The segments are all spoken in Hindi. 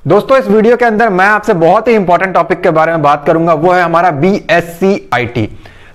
दोस्तों इस वीडियो के अंदर मैं आपसे बहुत ही इंपॉर्टेंट टॉपिक के बारे में बात करूंगा, वो है हमारा बीएससी आईटी।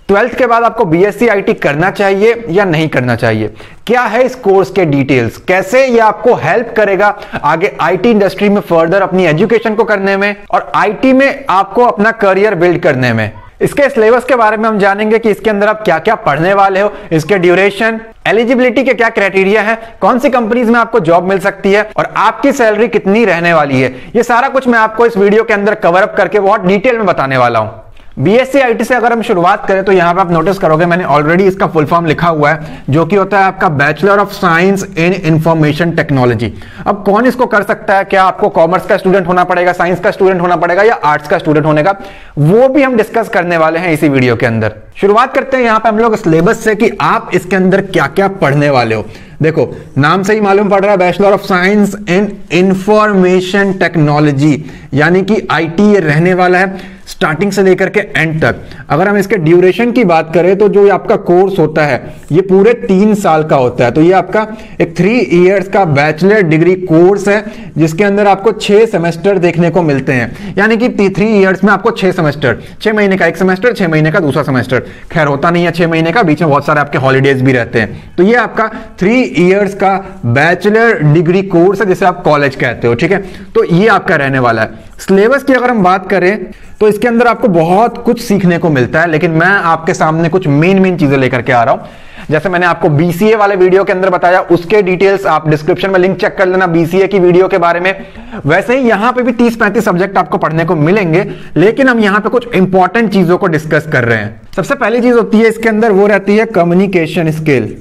12th के बाद आपको बीएससी आईटी करना चाहिए या नहीं करना चाहिए, क्या है इस कोर्स के डिटेल्स, कैसे ये आपको हेल्प करेगा आगे आईटी इंडस्ट्री में फर्दर अपनी एजुकेशन को करने में और आईटी में आपको अपना करियर बिल्ड करने में। इसके सिलेबस के बारे में हम जानेंगे कि इसके अंदर आप क्या क्या पढ़ने वाले हो, इसके ड्यूरेशन, एलिजिबिलिटी के क्या क्राइटेरिया है, कौन सी कंपनीज में आपको जॉब मिल सकती है और आपकी सैलरी कितनी रहने वाली है। ये सारा कुछ मैं आपको इस वीडियो के अंदर कवर अप करके बहुत डिटेल में बताने वाला हूं। बीएससी आईटी से अगर हम शुरुआत करें तो यहां पर आप नोटिस करोगे मैंने ऑलरेडी इसका फुल फॉर्म लिखा हुआ है, जो कि होता है आपका bachelor of science in information technology. अब कौन इसको कर सकता है, क्या आपको कॉमर्स का स्टूडेंट होना पड़ेगा, साइंस का स्टूडेंट होना पड़ेगा या आर्ट्स का स्टूडेंट होने का, वो भी हम डिस्कस करने वाले हैं इसी वीडियो के अंदर। शुरुआत करते हैं यहां पर हम लोग सिलेबस से कि आप इसके अंदर क्या क्या पढ़ने वाले हो। देखो नाम से ही मालूम पड़ रहा है, bachelor of science in information technology, यानी कि आईटी ये रहने वाला है स्टार्टिंग से लेकर के एंड तक। अगर हम इसके ड्यूरेशन की बात करें तो जो ये आपका कोर्स होता है ये पूरे 3 साल का होता है। तो ये आपका एक 3 इयर्स का बैचलर डिग्री कोर्स है, जिसके अंदर आपको 6 सेमेस्टर देखने को मिलते हैं, यानी कि 3 इयर्स में आपको 6 सेमेस्टर, 6 महीने का एक सेमेस्टर, 6 महीने का दूसरा सेमेस्टर। खैर होता नहीं है 6 महीने का, बीच में बहुत सारे आपके हॉलीडेज भी रहते हैं। तो ये आपका 3 इयर्स का बैचलर डिग्री कोर्स है, जिसे आप कॉलेज कहते हो, ठीक है। तो ये आपका रहने वाला है। सिलेबस की अगर हम बात करें तो इसके अंदर आपको बहुत कुछ सीखने को मिलता है, लेकिन मैं आपके सामने कुछ मेन चीजें लेकर के आ रहा हूं। जैसे मैंने आपको बीसीए वाले वीडियो के अंदर बताया, उसके डिटेल्स आप डिस्क्रिप्शन में लिंक चेक कर लेना बीसीए की वीडियो के बारे में। वैसे ही यहां पे भी 30-35 सब्जेक्ट आपको पढ़ने को मिलेंगे, लेकिन हम यहां पे कुछ इंपॉर्टेंट चीजों को डिस्कस कर रहे हैं। सबसे पहली चीज होती है इसके अंदर, वो रहती है कम्युनिकेशन स्किल।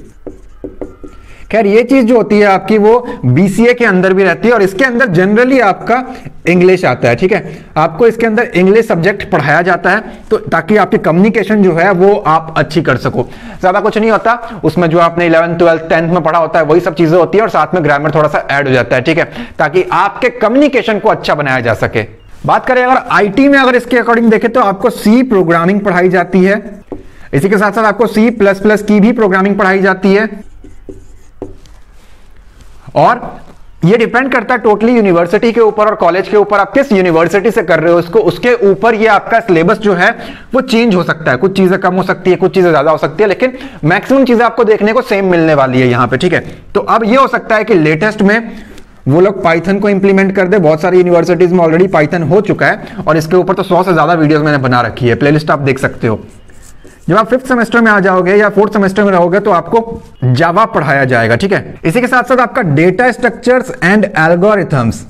खैर ये चीज जो होती है आपकी वो बीसीए के अंदर भी रहती है और इसके अंदर जनरली आपका इंग्लिश आता है, ठीक है। आपको इसके अंदर इंग्लिश सब्जेक्ट पढ़ाया जाता है तो ताकि आपकी कम्युनिकेशन जो है वो आप अच्छी कर सको। ज्यादा कुछ नहीं होता उसमें, जो आपने 11th 12th 10th में पढ़ा होता है वही सब चीजें होती है और साथ में ग्रामर थोड़ा सा ऐड हो जाता है, ठीक है, ताकि आपके कम्युनिकेशन को अच्छा बनाया जा सके। बात करें अगर आईटी में, अगर इसके अकॉर्डिंग देखें तो आपको सी प्रोग्रामिंग पढ़ाई जाती है, इसी के साथ साथ आपको C++ की भी प्रोग्रामिंग पढ़ाई जाती है और ये डिपेंड करता है टोटली यूनिवर्सिटी के ऊपर और कॉलेज के ऊपर, आप किस यूनिवर्सिटी से कर रहे हो इसको, उसके ऊपर ये आपका सिलेबस जो है वो चेंज हो सकता है। कुछ चीजें कम हो सकती है, कुछ चीजें ज्यादा हो सकती है, लेकिन मैक्सिमम चीजें आपको देखने को सेम मिलने वाली है यहां पे, ठीक है। तो अब ये हो सकता है कि लेटेस्ट में वो लोग पाइथन को इंप्लीमेंट कर दे। बहुत सारी यूनिवर्सिटीज में ऑलरेडी पाइथन हो चुका है और इसके ऊपर तो 100 से ज्यादा वीडियोस मैंने बना रखी है, प्लेलिस्ट आप देख सकते हो। जब आप 5th सेमेस्टर में आ जाओगे या 4th सेमेस्टर में रहोगे तो आपको जावा पढ़ाया जाएगा, ठीक है। इसी के साथ साथ आपका डेटा स्ट्रक्चर्स एंड एल्गोरिथम्स,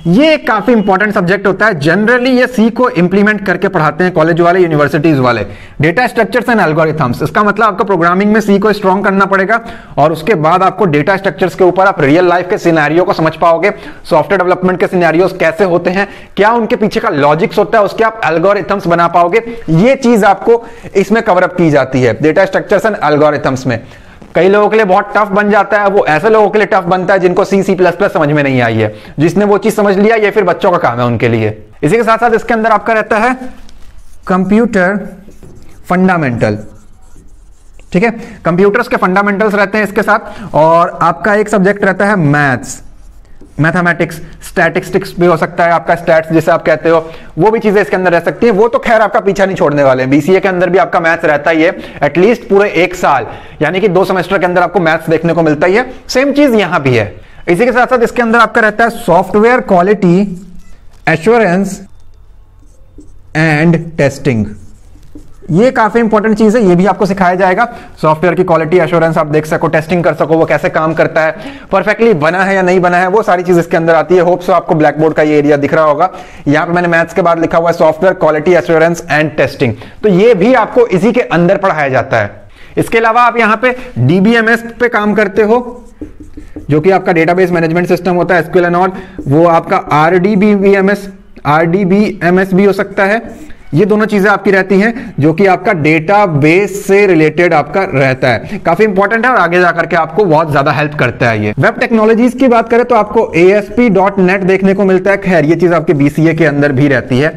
ये एक काफी इंपॉर्टेंट सब्जेक्ट होता है। जनरली ये सी को इंप्लीमेंट करके पढ़ाते हैं कॉलेज वाले, यूनिवर्सिटीज वाले। डेटा स्ट्रक्चर्स एंड एल्गोरिथम्स, इसका मतलब आपको प्रोग्रामिंग में सी को स्ट्रॉन्ग करना पड़ेगा और उसके बाद आपको डेटा स्ट्रक्चर्स के ऊपर आप रियल लाइफ के सिनेरियो को समझ पाओगे। सॉफ्टवेयर डेवलपमेंट के सिनेरियोस कैसे होते हैं, क्या उनके पीछे का लॉजिक्स होता है, उसके आप एल्गोरिथम्स बना पाओगे। ये चीज आपको इसमें कवर अप की जाती है डेटा स्ट्रक्चर्स एंड एल्गोरिथम्स में। कई लोगों के लिए बहुत टफ बन जाता है, वो ऐसे लोगों के लिए टफ बनता है जिनको C++ समझ में नहीं आई है। जिसने वो चीज समझ लिया ये फिर बच्चों का काम है उनके लिए। इसी के साथ साथ इसके अंदर आपका रहता है कंप्यूटर फंडामेंटल, ठीक है। कंप्यूटर्स के फंडामेंटल्स रहते हैं इसके साथ, और आपका एक सब्जेक्ट रहता है मैथ्स, मैथमेटिक्स, स्टैटिस्टिक्स भी हो सकता है आपका, स्टैट्स जिसे आप कहते हो, वो भी चीजें इसके अंदर रह सकती हैं। वो तो खैर आपका पीछा नहीं छोड़ने वाले हैं, बीसीए के अंदर भी आपका मैथ्स रहता ही है एटलीस्ट पूरे 1 साल, यानी कि 2 सेमेस्टर के अंदर आपको मैथ्स देखने को मिलता ही है। सेम चीज यहां भी है। इसी के साथ साथ इसके अंदर आपका रहता है software quality assurance and testing, ये काफी इंपॉर्टेंट चीज है, ये भी आपको सिखाया जाएगा। सॉफ्टवेयर की क्वालिटी एश्योरेंस आप देख सको, टेस्टिंग कर सको, वो कैसे काम करता है, परफेक्टली बना है या नहीं बना है, वो सारी चीज इसके अंदर आती है। होप सो आपको ब्लैक बोर्ड का ये एरिया दिख रहा होगा। यहां पे मैंने मैथ्स के बाद लिखा हुआ है software quality assurance and testing, तो ये भी आपको इसी के अंदर पढ़ाया जाता है। इसके अलावा आप यहां पे डीबीएमएस पे काम करते हो, जो कि आपका डेटाबेस मैनेजमेंट सिस्टम होता है, एसक्यूएल एंड ऑल। वो आपका आरडीबीएमएस भी हो सकता है। ये दोनों चीजें आपकी रहती हैं जो कि आपका डेटाबेस से रिलेटेड आपका रहता है, काफी इंपॉर्टेंट है और आगे जाकर के आपको बहुत ज्यादा हेल्प करता है। ये वेब टेक्नोलॉजीज की बात करें तो आपको ASP.NET देखने को मिलता है। खैर ये चीज आपके BCA के अंदर भी रहती है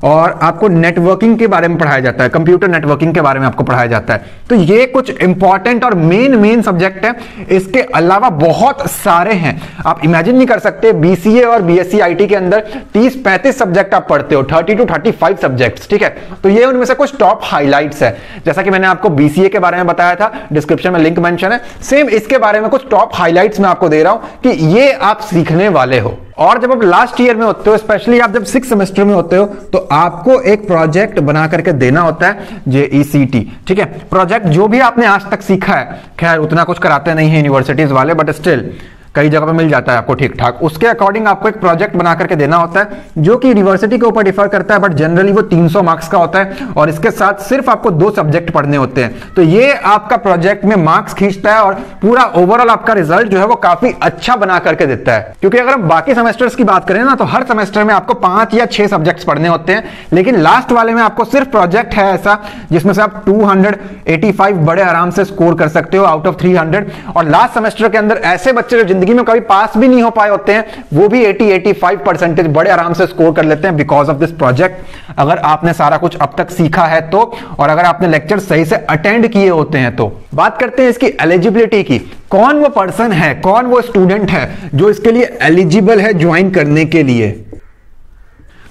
और आपको नेटवर्किंग के बारे में पढ़ाया जाता है, कंप्यूटर नेटवर्किंग के बारे में आपको पढ़ाया जाता है। तो ये कुछ इंपॉर्टेंट और मेन सब्जेक्ट है। इसके अलावा बहुत सारे हैं, आप इमेजिन नहीं कर सकते। बीसीए और बीएससी आईटी के अंदर 30-35 सब्जेक्ट आप पढ़ते हो, 30 to 35 सब्जेक्ट्स, ठीक है। तो ये उनमें से कुछ टॉप हाइलाइट्स है। जैसा कि मैंने आपको बीसीए के बारे में बताया था, डिस्क्रिप्शन में लिंक मेंशन है, सेम इसके बारे में कुछ टॉप हाइलाइट्स मैं आपको दे रहा हूं कि ये आप सीखने वाले हो। और जब आप लास्ट ईयर में होते हो, स्पेशली आप जब 6 सेमेस्टर में होते हो, तो आपको एक प्रोजेक्ट बना करके देना होता है जेईसीटी, ठीक है। प्रोजेक्ट जो भी आपने आज तक सीखा है, खैर उतना कुछ कराते नहीं है यूनिवर्सिटीज वाले, बट स्टिल कई जगह पे मिल जाता है आपको ठीक ठाक, उसके अकॉर्डिंग आपको एक प्रोजेक्ट बना करके देना होता है, जो कि यूनिवर्सिटी के ऊपर डिफर करता है, बट जनरली वो 300 मार्क्स का होता है और इसके साथ सिर्फ आपको 2 सब्जेक्ट पढ़ने होते हैं। तो ये आपका प्रोजेक्ट में मार्क्स खींचता है और पूरा ओवरऑल आपका रिजल्ट जो है वो काफी अच्छा बना करके देता है। क्योंकि अगर हम बाकी सेमेस्टर्स की बात करें ना, तो हर सेमेस्टर में आपको 5 या 6 सब्जेक्ट्स पढ़ने होते हैं, लेकिन लास्ट वाले में आपको सिर्फ प्रोजेक्ट है ऐसा जिसमें से आप 285 बड़े आराम से स्कोर कर सकते हो आउट ऑफ 300। और लास्ट सेमेस्टर के अंदर ऐसे बच्चे जो जिंदगी में कभी पास भी नहीं हो पाए होते हैं, वो भी 80-85% बड़े आराम से स्कोर कर लेते हैं बिकॉज ऑफ दिस प्रोजेक्ट। अगर आपने सारा कुछ अब तक सीखा है तो, और अगर आपने लेक्चर सही से अटेंड किए होते हैं तो। बात करते हैं इसकी एलिजिबिलिटी की। कौन वो पर्सन है, कौन वो स्टूडेंट है जो इसके लिए एलिजिबल है ज्वाइन करने के लिए?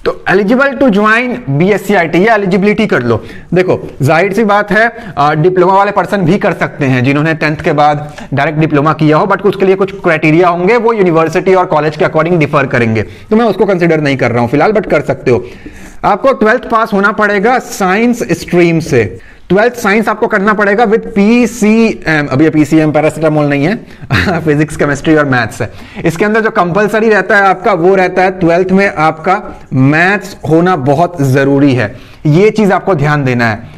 तो eligible to join BSc IT, या एलिजिबिलिटी कर लो। देखो जाहिर सी बात है, डिप्लोमा वाले पर्सन भी कर सकते हैं जिन्होंने 10th के बाद डायरेक्ट डिप्लोमा किया हो, बट उसके लिए कुछ क्राइटेरिया होंगे, वो यूनिवर्सिटी और कॉलेज के अकॉर्डिंग डिफर करेंगे, तो मैं उसको कंसिडर नहीं कर रहा हूं फिलहाल, बट कर सकते हो। आपको 12th पास होना पड़ेगा साइंस स्ट्रीम से। 12th साइंस आपको करना पड़ेगा विद पीसीएम। अभी पीसीएम पैरासिटामोल नहीं है फिजिक्स केमिस्ट्री और मैथ्स है। इसके अंदर जो कंपलसरी रहता है आपका, वो रहता है 12th में आपका मैथ्स होना बहुत जरूरी है। ये चीज आपको ध्यान देना है।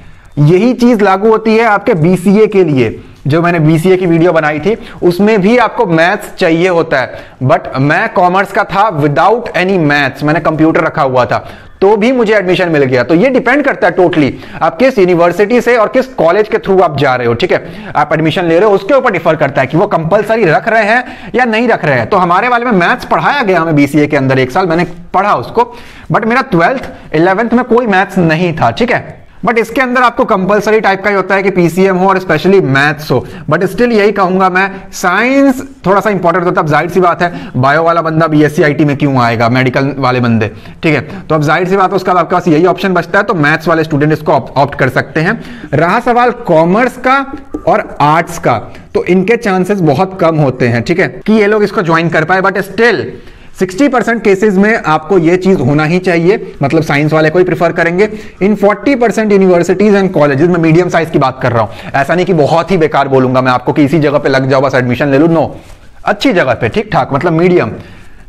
यही चीज लागू होती है आपके बीसीए के लिए। जो मैंने बीसीए की वीडियो बनाई थी उसमें भी आपको मैथ्स चाहिए होता है, बट मैं कॉमर्स का था विदाउट एनी मैथ्स, मैंने कंप्यूटर रखा हुआ था, तो भी मुझे एडमिशन मिल गया। तो ये डिपेंड करता है टोटली आप किस यूनिवर्सिटी से और किस कॉलेज के थ्रू आप जा रहे हो, ठीक है। आप एडमिशन ले रहे हो उसके ऊपर डिफर करता है कि वो कंपलसरी रख रहे हैं या नहीं रख रहे हैं। तो हमारे वाले में मैथ्स पढ़ाया गया हमें बीसीए के अंदर, 1 साल मैंने पढ़ा उसको, बट मेरा 12th 11th में कोई मैथ्स नहीं था, ठीक है। बट इसके अंदर आपको कंपलसरी टाइप का ही होता है कि पीसीएम हो और स्पेशली मैथ्स हो, बट स्टिल यही कहूंगा मैं, साइंस थोड़ा सा इंपॉर्टेंट होता है। अब जाहिर सी बात है, बायो वाला बंदा बीएससी आईटी में क्यों आएगा, मेडिकल वाले बंदे, ठीक है। तो अब जाहिर सी बात है उसका आपके पास यही ऑप्शन बचता है, तो मैथ्स वाले स्टूडेंट इसको ऑप्ट कर सकते हैं। रहा सवाल कॉमर्स का और आर्ट्स का, तो इनके चांसेस बहुत कम होते हैं, ठीक है, कि ये लोग इसको ज्वाइन कर पाए, बट स्टिल 60% केसेस में आपको यह चीज होना ही चाहिए, मतलब साइंस वाले को ही प्रिफर करेंगे। इन 40% यूनिवर्सिटीज एंड कॉलेजेस में मीडियम साइज की बात कर रहा हूं, ऐसा नहीं कि बहुत ही बेकार बोलूंगा मैं आपको कि इसी जगह पे लग जाओ बस एडमिशन ले लो, नो, अच्छी जगह पे ठीक ठाक, मतलब मीडियम,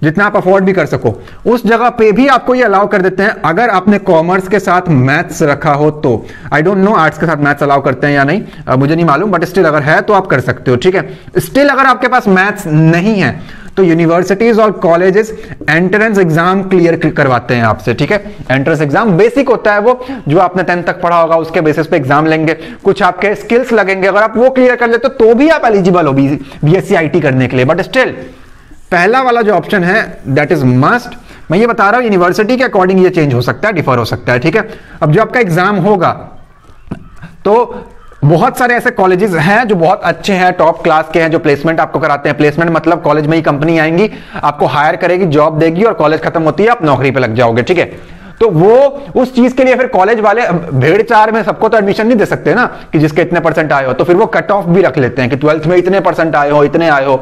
जितना आप अफोर्ड भी कर सको, उस जगह पे भी आपको ये अलाउ कर देते हैं अगर आपने कॉमर्स के साथ मैथ्स रखा हो तो। आई डोंट नो आर्ट्स के साथ मैथ्स अलाउ करते हैं या नहीं, मुझे नहीं मालूम, बट स्टिल अगर है तो आप कर सकते हो, ठीक है। स्टिल अगर आपके पास मैथ्स नहीं है तो यूनिवर्सिटीज और कॉलेजेस एंट्रेंस एग्जाम क्लियर करवाते हैं आपसे, ठीक है। एंट्रेंस एग्जाम बेसिक होता है, वो जो आपने 10th तक पढ़ा होगा उसके बेसिस पे एग्जाम लेंगे, कुछ आपके स्किल्स लगेंगे, अगर आप वो क्लियर कर लेते तो भी आप एलिजिबल हो बीएससी आईटी करने के लिए। बट स्टिल पहला वाला जो ऑप्शन है दैट इज मस्ट। मैं ये बता रहा हूं यूनिवर्सिटी के अकॉर्डिंग ये चेंज हो सकता है, डिफर हो सकता है, ठीक है। अब जो आपका एग्जाम होगा तो बहुत सारे ऐसे कॉलेजेस हैं जो बहुत अच्छे हैं, टॉप क्लास के हैं, जो प्लेसमेंट आपको कराते हैं। प्लेसमेंट मतलब कॉलेज में ही कंपनी आएंगी, आपको हायर करेगी, जॉब देगी और कॉलेज खत्म होती है आप नौकरी पे लग जाओगे, ठीक है। तो वो उस चीज के लिए फिर कॉलेज वाले भेड़ चार में सबको तो एडमिशन नहीं दे सकते ना कि जिसके इतने परसेंट आए हो, तो फिर वो कट ऑफ भी रख लेते हैं कि 12th में इतने परसेंट आए हो, इतने आए हो।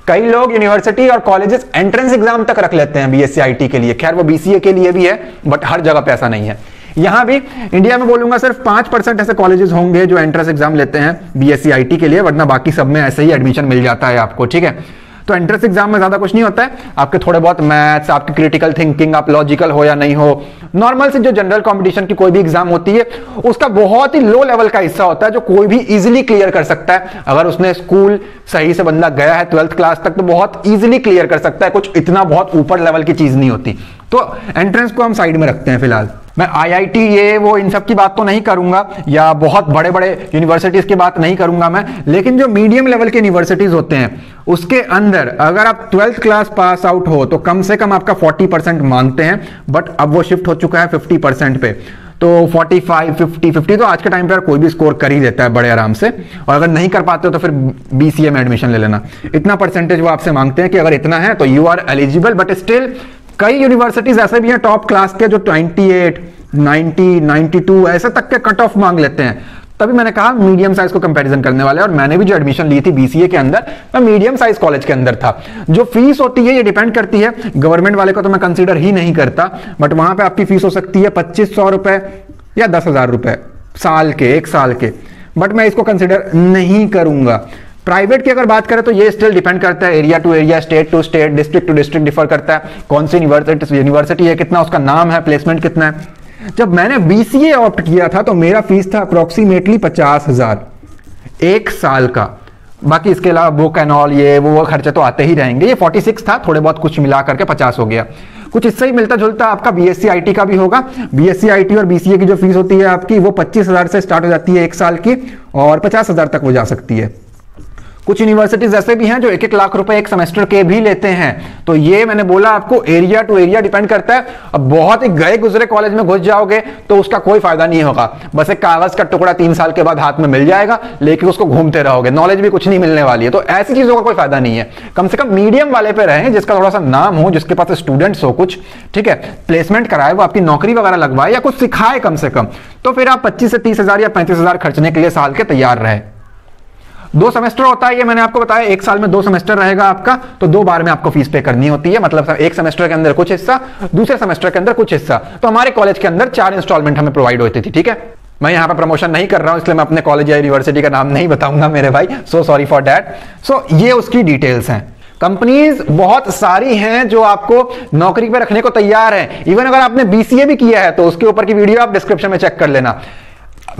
कई लोग यूनिवर्सिटी और कॉलेजेस एंट्रेंस एग्जाम तक रख लेते हैं बीएससी आईटी के लिए, खैर वो बीसीए के लिए भी है, बट हर जगह पे ऐसा नहीं है। यहां भी इंडिया में बोलूंगा सिर्फ 5% ऐसे कॉलेजेस होंगे जो एंट्रेंस एग्जाम लेते हैं बीएससी आईटी के लिए, वरना बाकी सब में ऐसे ही एडमिशन मिल जाता है आपको, ठीक है। तो एंट्रेंस एग्जाम में ज्यादा कुछ नहीं होता है, आपके थोड़े बहुत मैथ्स, आपकी क्रिटिकल थिंकिंग, आप लॉजिकल हो या नहीं हो, नॉर्मल से जो जनरल कंपटीशन की कोई भी एग्जाम होती है उसका बहुत ही लो लेवल का हिस्सा होता है जो कोई भी इजीली क्लियर कर सकता है। अगर उसने स्कूल सही से बंदा गया है 12th क्लास तक तो बहुत इजीली क्लियर कर सकता है, कुछ इतना बहुत ऊपर लेवल की चीज नहीं होती। तो एंट्रेंस को हम साइड में रखते हैं फिलहाल। मैं आईआईटी ये वो इन सब की बात तो नहीं करूंगा, या बहुत बड़े बड़े यूनिवर्सिटीज की बात नहीं करूंगा मैं, लेकिन जो मीडियम लेवल के यूनिवर्सिटीज होते हैं उसके अंदर अगर आप 12th क्लास पास आउट हो तो कम से कम आपका 40% मांगते हैं, बट अब वो शिफ्ट हो चुका है 50% पे। तो 45, 50 तो आज के टाइम पर कोई भी स्कोर कर ही देता है बड़े आराम से, और अगर नहीं कर पाते हो तो फिर बीसीए में एडमिशन ले लेना। इतना परसेंटेज वो आपसे मांगते हैं कि अगर इतना है तो you are eligible, but still कई यूनिवर्सिटीज ऐसे भी हैं टॉप क्लास के जो 28, 90, 92 ऐसे तक के कट ऑफ मांग लेते हैं। तभी मैंने कहा मीडियम साइज को कंपैरिजन करने वाले, और मैंने भी जो एडमिशन ली थी बीसीए के अंदर मैं मीडियम साइज कॉलेज के अंदर था। जो फीस होती है ये डिपेंड करती है, गवर्नमेंट वाले को तो मैं कंसीडर ही नहीं करता, बट वहां पे आपकी फीस हो सकती है 2500 रुपए या 10,000 रुपए साल के, 1 साल के, बट मैं इसको कंसीडर नहीं करूंगा। प्राइवेट की अगर बात करें तो ये स्टिल डिपेंड करता है area to area, state to state, district to district differ करता है, कौन सी यूनिवर्सिटी है, कितना उसका नाम है, प्लेसमेंट कितना है। जब मैंने बीसीए ऑप्ट किया था तो मेरा फीस था अप्रोक्सीमेटली 50,000 1 साल का। बाकी इसके अलावा बुक एंड ऑल ये वो खर्चे तो आते ही रहेंगे। ये 46 था, थोड़े बहुत कुछ मिला करके 50 हो गया। कुछ इससे ही मिलता जुलता आपका बीएससी आईटी का भी होगा। बीएससी आईटी और बीसीए की जो फीस होती है आपकी वो 25,000 से स्टार्ट हो जाती है 1 साल की, और 50,000 तक वो जा सकती है। कुछ यूनिवर्सिटीज ऐसे भी हैं जो 1-1 लाख रुपए एक सेमेस्टर के भी लेते हैं। तो ये मैंने बोला आपको एरिया टू एरिया डिपेंड करता है। अब बहुत ही गए गुजरे कॉलेज में घुस जाओगे तो उसका कोई फायदा नहीं होगा, बस एक कागज का टुकड़ा 3 साल के बाद हाथ में मिल जाएगा, लेकिन उसको घूमते रहोगे, नॉलेज भी कुछ नहीं मिलने वाली है। तो ऐसी चीजों का कोई फायदा नहीं है। कम से कम मीडियम वाले पे रहें, जिसका थोड़ा सा नाम हो, जिसके पास स्टूडेंट्स हो कुछ, ठीक है, प्लेसमेंट कराए, वो आपकी नौकरी वगैरह लगवाए या कुछ सिखाए कम से कम, तो फिर आप 25 से 30,000 या 35,000 खर्चने के लिए साल के तैयार रहे। 2 सेमेस्टर होता है ये मैंने आपको बताया, 1 साल में 2 सेमेस्टर रहेगा आपका, तो 2 बार में आपको फीस पे करनी होती है। मतलब एक सेमेस्टर के अंदर कुछ हिस्सा, दूसरे सेमेस्टर के अंदर कुछ हिस्सा। तो हमारे कॉलेज के अंदर 4 इंस्टॉलमेंट हमें प्रोवाइड होती थी, ठीक है। मैं यहाँ पे प्रमोशन नहीं कर रहा हूं, इसलिए मैं अपने कॉलेज या यूनिवर्सिटी का नाम नहीं बताऊंगा मेरे भाई, सो सॉरी फॉर दैट। सो ये उसकी डिटेल्स हैं। कंपनीज बहुत सारी हैं जो आपको नौकरी पे रखने को तैयार हैं। इवन अगर आपने बीसीए भी किया है तो उसके ऊपर की वीडियो आप डिस्क्रिप्शन में चेक कर लेना।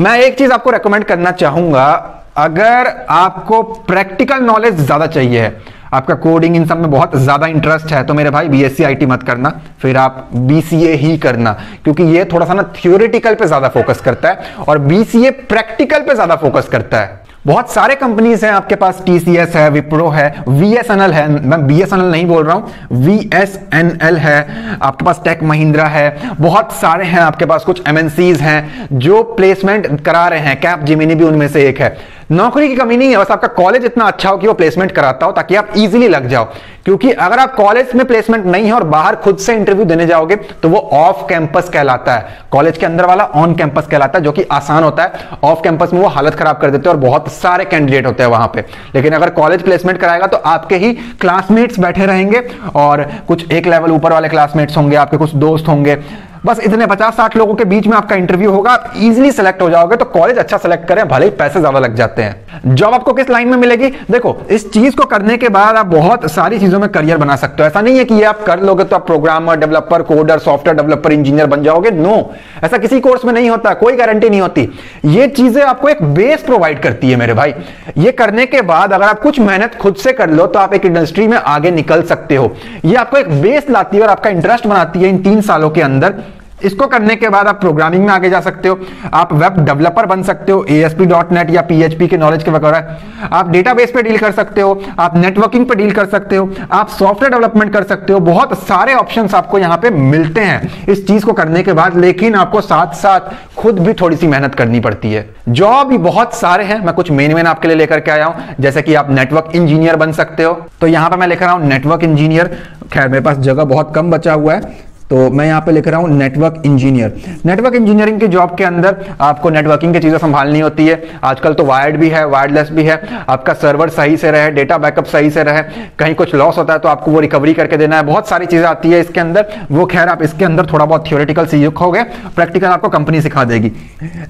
मैं एक चीज आपको रेकमेंड करना चाहूंगा, अगर आपको प्रैक्टिकल नॉलेज ज्यादा चाहिए है, आपका कोडिंग इन सब में बहुत ज्यादा इंटरेस्ट है, तो मेरे भाई बीएससी आईटी मत करना, फिर आप बीसीए ही करना, क्योंकि ये थोड़ा सा ना थियोरेटिकल पे ज्यादा फोकस करता है और बीसीए प्रैक्टिकल पे ज्यादा फोकस करता है। बहुत सारे कंपनीज हैं आपके पास, टीसीएस है, विप्रो है, वीएसएनएल है, मैं बीएसएनएल नहीं बोल रहा हूं, वीएसएनएल है, आपके पास टेक महिंद्रा है, बहुत सारे हैं आपके पास। कुछ एमएनसीज हैं जो प्लेसमेंट करा रहे हैं, कैपजेमिनी भी उनमें से एक है। नौकरी की कमी नहीं है, बस आपका कॉलेज इतना अच्छा हो कि वो प्लेसमेंट कराता हो, ताकि आप इजीली लग जाओ। क्योंकि अगर आप कॉलेज में प्लेसमेंट नहीं है और बाहर खुद से इंटरव्यू देने जाओगे तो वो ऑफ कैंपस कहलाता है। कॉलेज के अंदर वाला ऑन कैंपस कहलाता है, जो कि आसान होता है। ऑफ कैंपस में वो हालत खराब कर देते हैं और बहुत सारे कैंडिडेट होते हैं वहां पे। लेकिन अगर कॉलेज प्लेसमेंट कराएगा तो आपके ही क्लासमेट्स बैठे रहेंगे और कुछ एक लेवल ऊपर वाले क्लासमेट्स होंगे, आपके कुछ दोस्त होंगे, बस इतने 50-60 लोगों के बीच में आपका इंटरव्यू होगा, आप इजीली सेलेक्ट हो जाओगे। तो कॉलेज अच्छा सेलेक्ट करें, भले ही पैसे ज्यादा लग जाते हैं। जॉब आपको किस लाइन में मिलेगी? देखो, इस चीज को करने के बाद आप बहुत सारी चीजों में करियर बना सकते हो। ऐसा नहीं है कि ये आप कर लोगे तो आप programmer, developer, coder, software developer, engineer बन जाओगे। नो, ऐसा किसी कोर्स में नहीं होता, कोई गारंटी नहीं होती। ये चीजें आपको एक बेस प्रोवाइड करती है मेरे भाई। ये करने के बाद अगर आप कुछ मेहनत खुद से कर लो तो आप एक इंडस्ट्री में आगे निकल सकते हो। ये आपको एक बेस लाती है और आपका इंटरेस्ट बनाती है इन 3 सालों के अंदर। इसको करने के बाद आप प्रोग्रामिंग में आगे जा सकते हो, आप वेब डेवलपर बन सकते हो, ASP.NET या PHP के नॉलेज के वगैरह। आप डेटाबेस पे डील कर सकते हो, आप नेटवर्किंग पे डील कर सकते हो, आप सॉफ्टवेयर डेवलपमेंट कर सकते हो। बहुत सारे ऑप्शंस आपको यहां पे मिलते हैं इस चीज को करने के बाद। लेकिन आपको साथ साथ खुद भी थोड़ी सी मेहनत करनी पड़ती है। जॉब भी बहुत सारे हैं, मैं कुछ मेन आपके लिए लेकर के आया हूं। जैसे कि आप नेटवर्क इंजीनियर बन सकते हो, तो यहां पर मैं लिख रहा हूं नेटवर्क इंजीनियर। खैर मेरे पास जगह बहुत कम बचा हुआ है तो मैं यहां पे लिख रहा हूं नेटवर्क इंजीनियर। नेटवर्क इंजीनियरिंग के जॉब के अंदर आपको नेटवर्किंग की चीजें संभालनी होती है। आजकल तो वायर्ड भी है, वायरलेस भी है। आपका सर्वर सही से रहे, डेटा बैकअप सही से रहे, कहीं कुछ लॉस होता है तो आपको वो रिकवरी करके देना है। बहुत सारी चीजें आती है इसके अंदर। वो खैर आप इसके अंदर थोड़ा बहुत थियोरेटिकल सीखोगे, प्रैक्टिकल आपको कंपनी सिखा देगी।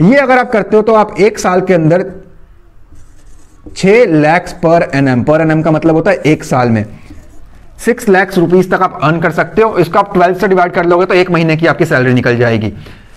ये अगर आप करते हो तो आप 1 साल के अंदर 6 लाख पर एनएम का मतलब होता है 1 साल में 6 लाख रुपीस तक आप अर्न कर सकते हो। इसको आप 12 से डिवाइड कर लोगे तो 1 महीने की आपकी सैलरी निकल जाएगी।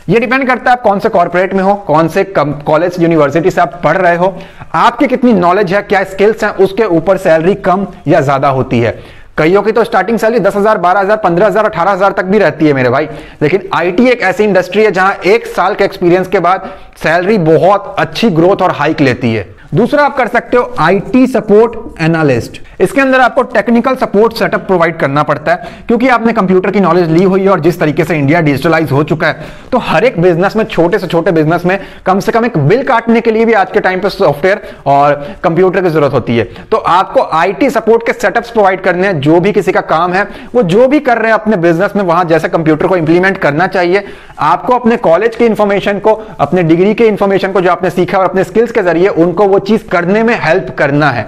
ये डिपेंड करता है आप कौन से कॉर्पोरेट में हो, कौन से कॉलेज यूनिवर्सिटी से आप पढ़ रहे हो, आपकी कितनी नॉलेज है, क्या स्किल्स हैं, उसके ऊपर सैलरी कम या ज्यादा होती है। कईयों की तो स्टार्टिंग सैलरी 10,000, 12,000, 15,000, 18,000 तक भी रहती है मेरे भाई। लेकिन आईटी एक ऐसी इंडस्ट्री है जहां 1 साल के एक्सपीरियंस के बाद सैलरी बहुत अच्छी ग्रोथ और हाइक लेती है। दूसरा आप कर सकते हो आईटी सपोर्ट एनालिस्ट। इसके अंदर आपको टेक्निकल सपोर्ट सेटअप प्रोवाइड करना पड़ता है, क्योंकि आपने कंप्यूटर की नॉलेज ली हुई है और जिस तरीके से इंडिया डिजिटलाइज हो चुका है, तो हर एक बिजनेस में, छोटे से छोटे बिजनेस में कम से कम एक बिल काटने के लिए भी आज के टाइम पे सॉफ्टवेयर और कंप्यूटर की जरूरत होती है। तो आपको आईटी सपोर्ट के सेटअप्स प्रोवाइड करने हैं। जो भी किसी का काम है, वो जो भी कर रहे हैं अपने बिजनेस में, वहां जैसे कंप्यूटर को इंप्लीमेंट करना चाहिए, आपको अपने कॉलेज की इंफॉर्मेशन को, अपने डिग्री के इंफॉर्मेशन को जो आपने सीखा और अपने स्किल्स के जरिए उनको वो चीज करने में हेल्प करना है।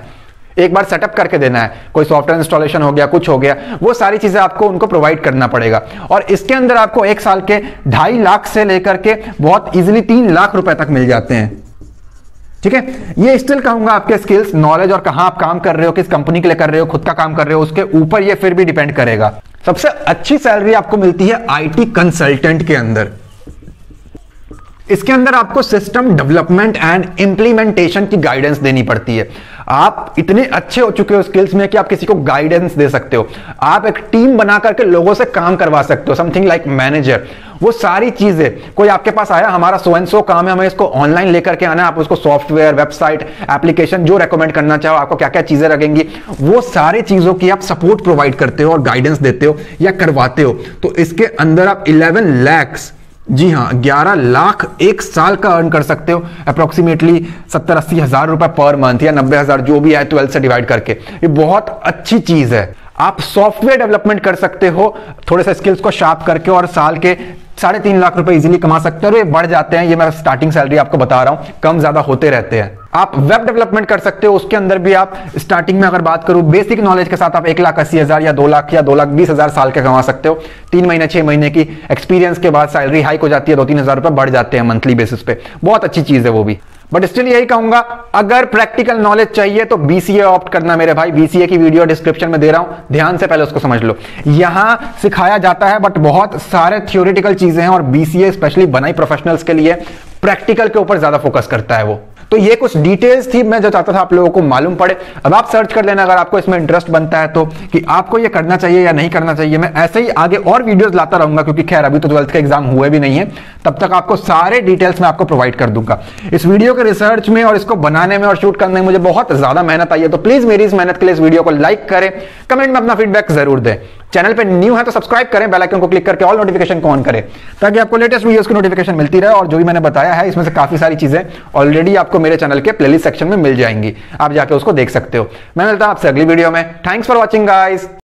एक बार सेटअप करके देना है, कोई सॉफ्टवेयर इंस्टॉलेशन हो गया, कुछ हो गया, वो सारी चीजें आपको उनको प्रोवाइड करना पड़ेगा। और इसके अंदर आपको 1 साल के 2.5 लाख से लेकर के बहुत इजीली 3 लाख रुपए तक मिल जाते हैं। ठीक है, ये स्टिल कहूंगा आपके स्किल्स, नॉलेज और कहां आप काम कर रहे हो, किस कंपनी के लिए कर रहे हो, खुद का काम कर रहे हो, उसके ऊपर ये फिर भी डिपेंड करेगा। सबसे अच्छी सैलरी आपको मिलती है आईटी कंसल्टेंट के अंदर। इसके अंदर आपको सिस्टम डेवलपमेंट एंड इंप्लीमेंटेशन की गाइडेंस देनी पड़ती है। आप इतने अच्छे हो चुके हो स्किल्स में कि आप किसी को गाइडेंस दे सकते हो। आप एक टीम बना करके लोगों से काम करवा सकते हो, समथिंग लाइक मैनेजर। वो सारी चीजें, कोई आपके पास आया, हमारा सो एंड सो काम है, हमें इसको ऑनलाइन लेकर के आना है, आप उसको सॉफ्टवेयर, वेबसाइट, एप्लीकेशन जो रेकमेंड करना चाहो, आपको क्या क्या चीजें लगेंगी, वो सारी चीजों की आप सपोर्ट प्रोवाइड करते हो और गाइडेंस देते हो या करवाते हो। तो इसके अंदर आप 11 लाख, जी हां 11 लाख 1 साल का अर्न कर सकते हो, अप्रोक्सीमेटली 70-80 हजार रुपए पर मंथ या 90,000 जो भी है 12 से डिवाइड करके। ये बहुत अच्छी चीज है। आप सॉफ्टवेयर डेवलपमेंट कर सकते हो थोड़े से स्किल्स को शार्प करके, और साल के 3.5 लाख रुपए इजीली कमा सकते हो। और ये बढ़ जाते हैं, ये मैं स्टार्टिंग सैलरी आपको बता रहा हूं, कम ज्यादा होते रहते हैं। आप वेब डेवलपमेंट कर सकते हो, उसके अंदर भी आप स्टार्टिंग में अगर बात करूं बेसिक नॉलेज के साथ आप 1,80,000 या 2 लाख या 2,20,000 साल के कमा सकते हो। 3 महीने 6 महीने की एक्सपीरियंस के बाद सैलरी हाइक हो जाती है, 2-3 हजार रुपए बढ़ जाते हैं मंथली बेसिस पे। बहुत अच्छी चीज है वो भी। बट स्टिल यही कहूंगा, अगर प्रैक्टिकल नॉलेज चाहिए तो बीसीए ऑप्ट करना मेरे भाई। बीसीए की वीडियो डिस्क्रिप्शन में दे रहा हूं, ध्यान से पहले उसको समझ लो। यहां सिखाया जाता है बट बहुत सारे थियोरेटिकल चीजें हैं, और बीसीए स्पेशली बनाई प्रोफेशनल्स के लिए, प्रैक्टिकल के ऊपर ज्यादा फोकस करता है वो। तो ये कुछ डिटेल्स थी, मैं जो चाहता था आप लोगों को मालूम पड़े। अब आप सर्च कर लेना अगर आपको इसमें इंटरेस्ट बनता है तो, कि आपको ये करना चाहिए या नहीं करना चाहिए। मैं ऐसे ही आगे और वीडियोस लाता रहूंगा, क्योंकि खैर अभी तो 12th के एग्जाम हुए भी नहीं है, तब तक आपको सारे डिटेल्स मैं आपको प्रोवाइड कर दूंगा। इस वीडियो के रिसर्च में और इसको बनाने में और शूट करने में मुझे बहुत ज्यादा मेहनत आई है, तो प्लीज मेरी इस मेहनत के लिए इस वीडियो को लाइक करें, कमेंट में अपना फीडबैक जरूर दें। चैनल पे न्यू है तो सब्सक्राइब करें, बेल आइकन को क्लिक करके ऑल नोटिफिकेशन को ऑन करें, ताकि आपको लेटेस्ट वीडियोस की नोटिफिकेशन मिलती रहे। और जो भी मैंने बताया है इसमें से काफी सारी चीजें ऑलरेडी आपको मेरे चैनल के प्लेलिस्ट सेक्शन में मिल जाएंगी, आप जाके उसको देख सकते हो। मैं मिलता हूं आपसे अगली वीडियो में। Thanks for watching guys.